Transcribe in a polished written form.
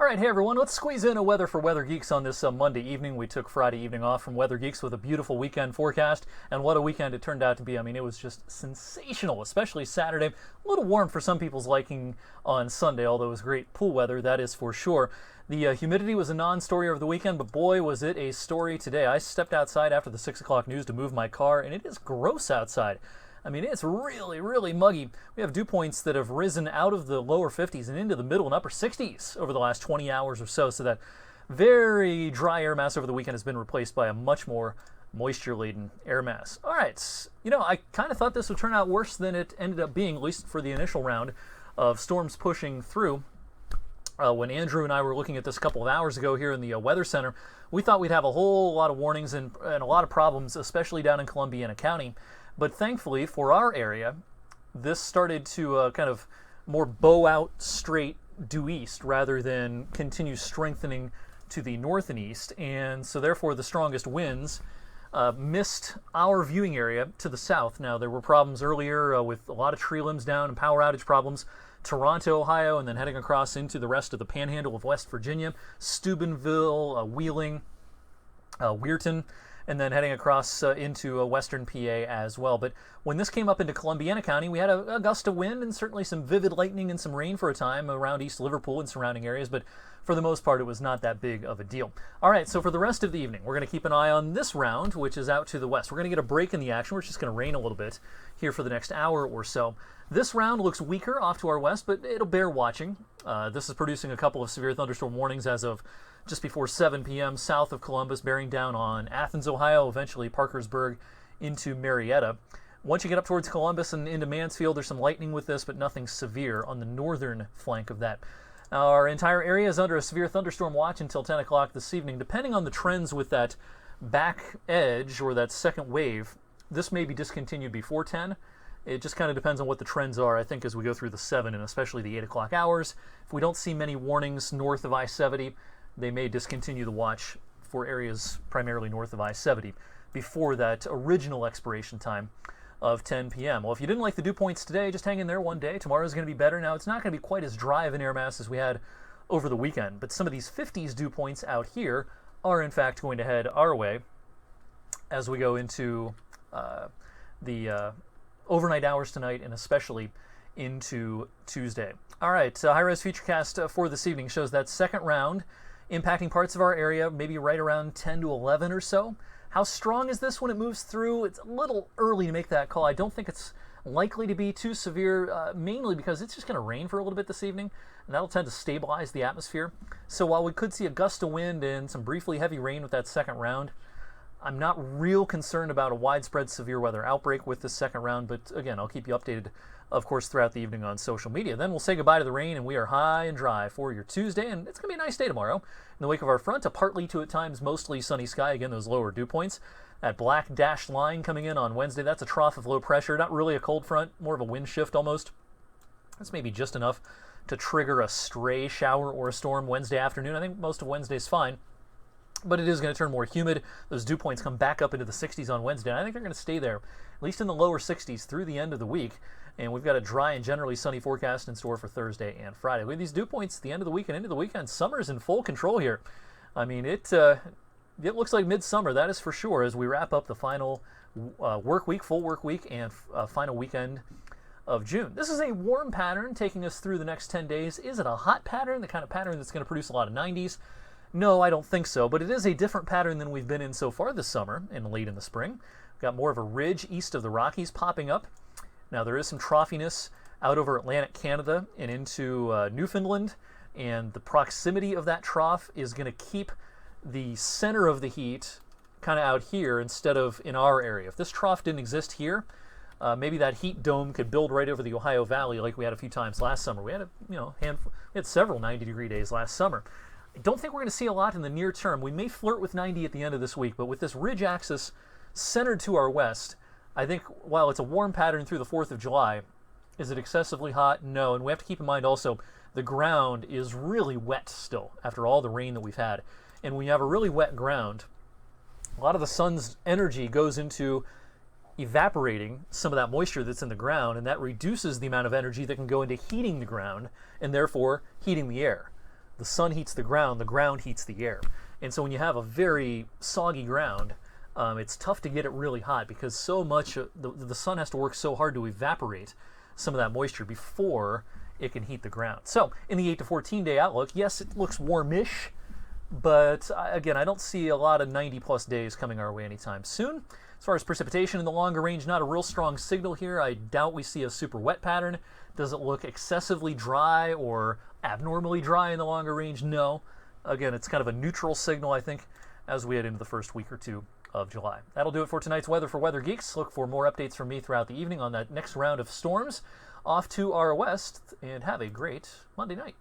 right, hey everyone, let's squeeze in a weather for Weather Geeks on this Monday evening. We took Friday evening off from Weather Geeks with a beautiful weekend forecast, and what a weekend it turned out to be. I mean, it was just sensational, especially Saturday. A little warm for some people's liking on Sunday, although it was great pool weather, that is for sure. The humidity was a non-story over the weekend, but boy, was it a story today. I stepped outside after the 6 o'clock news to move my car, and it is gross outside. I mean, it's really, really muggy. We have dew points that have risen out of the lower 50s and into the middle and upper 60s over the last 20 hours or so. So that very dry air mass over the weekend has been replaced by a much more moisture-laden air mass. All right, I kind of thought this would turn out worse than it ended up being, at least for the initial round of storms pushing through. When Andrew and I were looking at this a couple of hours ago here in the Weather Center, we thought we'd have a whole lot of warnings and a lot of problems, especially down in Columbiana County. But thankfully, for our area, this started to kind of more bow out straight due east rather than continue strengthening to the north and east. And so therefore, the strongest winds missed our viewing area to the south. Now, there were problems earlier with a lot of tree limbs down and power outage problems. Toronto, Ohio, and then heading across into the rest of the panhandle of West Virginia, Steubenville, Wheeling, Weirton, and then heading across into western PA as well. But when this came up into Columbiana County, we had a gust of wind and certainly some vivid lightning and some rain for a time around East Liverpool and surrounding areas, but for the most part, it was not that big of a deal. All right, so for the rest of the evening, we're going to keep an eye on this round, which is out to the west. We're going to get a break in the action. We're just going to rain a little bit here for the next hour or so. This round looks weaker off to our west, but it'll bear watching. This is producing a couple of severe thunderstorm warnings as of just before 7 p.m. south of Columbus, bearing down on Athens, Ohio, eventually Parkersburg into Marietta. Once you get up towards Columbus and into Mansfield, there's some lightning with this, but nothing severe on the northern flank of that. Our entire area is under a severe thunderstorm watch until 10 o'clock this evening. Depending on the trends with that back edge or that second wave, this may be discontinued before 10. It just kind of depends on what the trends are, I think, as we go through the 7 and especially the 8 o'clock hours. If we don't see many warnings north of I-70, they may discontinue the watch for areas primarily north of I-70 before that original expiration time of 10 p.m. Well, if you didn't like the dew points today, just hang in there one day. Tomorrow's going to be better. Now, it's not going to be quite as dry of an air mass as we had over the weekend, but some of these 50s dew points out here are, in fact, going to head our way as we go into the overnight hours tonight and especially into Tuesday. All right, high-res futurecast for this evening shows that second round impacting parts of our area, maybe right around 10 to 11 or so. How strong is this when it moves through? It's a little early to make that call. I don't think it's likely to be too severe, mainly because it's just going to rain for a little bit this evening, and that'll tend to stabilize the atmosphere. So while we could see a gust of wind and some briefly heavy rain with that second round, I'm not real concerned about a widespread severe weather outbreak with this second round, but again, I'll keep you updated, of course, throughout the evening on social media. Then we'll say goodbye to the rain, and we are high and dry for your Tuesday, and it's going to be a nice day tomorrow. In the wake of our front, a partly to at times mostly sunny sky, again, those lower dew points. That black dashed line coming in on Wednesday, that's a trough of low pressure, not really a cold front, more of a wind shift almost. That's maybe just enough to trigger a stray shower or a storm Wednesday afternoon. I think most of Wednesday's fine. But it is going to turn more humid. Those dew points come back up into the 60s on Wednesday, and I think they're going to stay there, at least in the lower 60s through the end of the week. And we've got a dry and generally sunny forecast in store for Thursday and Friday. With these dew points at the end of the week and into the weekend, summer's in full control here. I mean, it looks like midsummer, that is for sure, as we wrap up the final work week, full work week, and final weekend of June. This is a warm pattern taking us through the next 10 days. Is it a hot pattern, the kind of pattern that's going to produce a lot of 90s? No, I don't think so, but it is a different pattern than we've been in so far this summer and late in the spring. We've got more of a ridge east of the Rockies popping up. Now, there is some troughiness out over Atlantic Canada and into Newfoundland, and the proximity of that trough is going to keep the center of the heat kind of out here instead of in our area. If this trough didn't exist here, maybe that heat dome could build right over the Ohio Valley like we had a few times last summer. We had we had several 90-degree days last summer. I don't think we're going to see a lot in the near term. We may flirt with 90 at the end of this week, but with this ridge axis centered to our west, I think while it's a warm pattern through the 4th of July, is it excessively hot? No, and we have to keep in mind also the ground is really wet still after all the rain that we've had. And when you have a really wet ground, a lot of the sun's energy goes into evaporating some of that moisture that's in the ground, and that reduces the amount of energy that can go into heating the ground and therefore heating the air. the sun heats the ground heats the air. And so when you have a very soggy ground, it's tough to get it really hot because so much the sun has to work so hard to evaporate some of that moisture before it can heat the ground. So in the 8 to 14 day outlook, yes, it looks warmish, but again, I don't see a lot of 90 plus days coming our way anytime soon. As far as precipitation in the longer range, not a real strong signal here. I doubt we see a super wet pattern. Does it look excessively dry or abnormally dry in the longer range? No. Again, it's kind of a neutral signal, I think, as we head into the first week or two of July. That'll do it for tonight's weather for Weather Geeks. Look for more updates from me throughout the evening on that next round of storms off to our west, and have a great Monday night.